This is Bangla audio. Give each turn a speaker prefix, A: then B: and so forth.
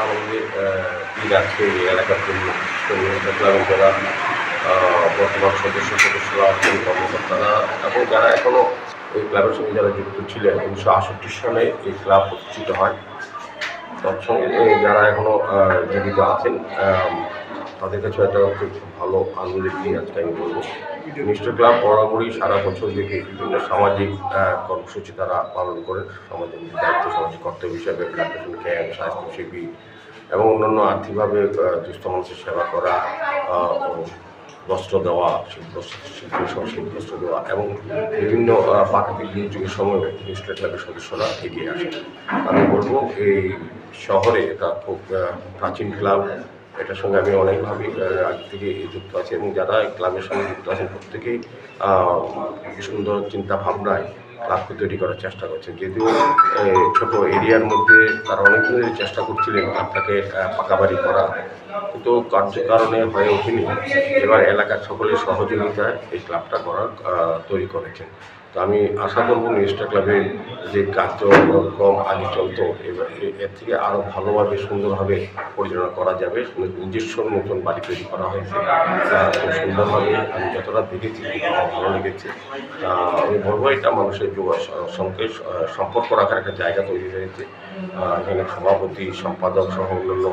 A: আমাদের ঈদ আছে এই এলাকার জন্য, ক্লাবের যারা বর্তমান সদস্যরা আছেন, কর্মকর্তারা এবং যারা এখনও এই ক্লাবের সঙ্গে যারা যুক্ত ছিলেন। 1968 সালে এই ক্লাব প্রতিষ্ঠিত হয়। তৎসঙ্গে যারা এখনও জীবিত আছেন তাদের কাছে একটা খুব ভালো আনন্দের দিন আজকে আমি বলবো। মিষ্ট ক্লাব বরাবরই সারা বছর দেখে বিভিন্ন সামাজিক কর্মসূচি তারা পালন করেন। সামাজিক দায়িত্ব, সামাজিক কর্তব্য হিসাবে ব্লাড ডোনেশন ক্যাম্প, স্বাস্থ্য শিবির এবং অন্যান্য আর্থিকভাবে দুস্থ মানুষের সেবা করা, বস্ত্র দেওয়া, শীতবস্ত্র দেওয়া এবং বিভিন্ন প্রাকৃতিক দুর্যোগের সময় মিষ্ট ক্লাবের সদস্যরা এগিয়ে আসেন। আমি বলবো এই শহরে এটা খুব প্রাচীন ক্লাব। এটার সঙ্গে আমি অনেকভাবে আগে থেকে যুক্ত আছি এবং যারা ক্লাবের সঙ্গে যুক্ত আছেন প্রত্যেকেই সুন্দর চিন্তা ভাবনায় ক্লাবকে তৈরি করার চেষ্টা করছেন। যদিও ছোট এরিয়ার মধ্যে তারা অনেক দিনের চেষ্টা করছিলেন ক্লাবটাকে পাকা বাড়ি করা, কিন্তু কার্যকারণে হয়ে ওঠেনি। এবার এলাকার সকলের সহযোগিতায় এই ক্লাবটা তৈরি করেছেন। তো আমি আশা করব মিষ্ট ক্লাবের যে কার্যক্রম আগে চলতো এবার এর থেকে আরও ভালোভাবে সুন্দরভাবে পরিচালনা করা যাবে। নিজস্ব নতুন বাড়ি তৈরি করা হয়েছে খুব সুন্দরভাবে। আমি যতটা দেখেছি আমার ভালো লেগেছে। আমি বলবো এটা মানুষের সঙ্গে সম্পর্ক রাখার একটা জায়গা তৈরি হয়েছে। এখানে সভাপতি, সম্পাদক সহ অন্যান্য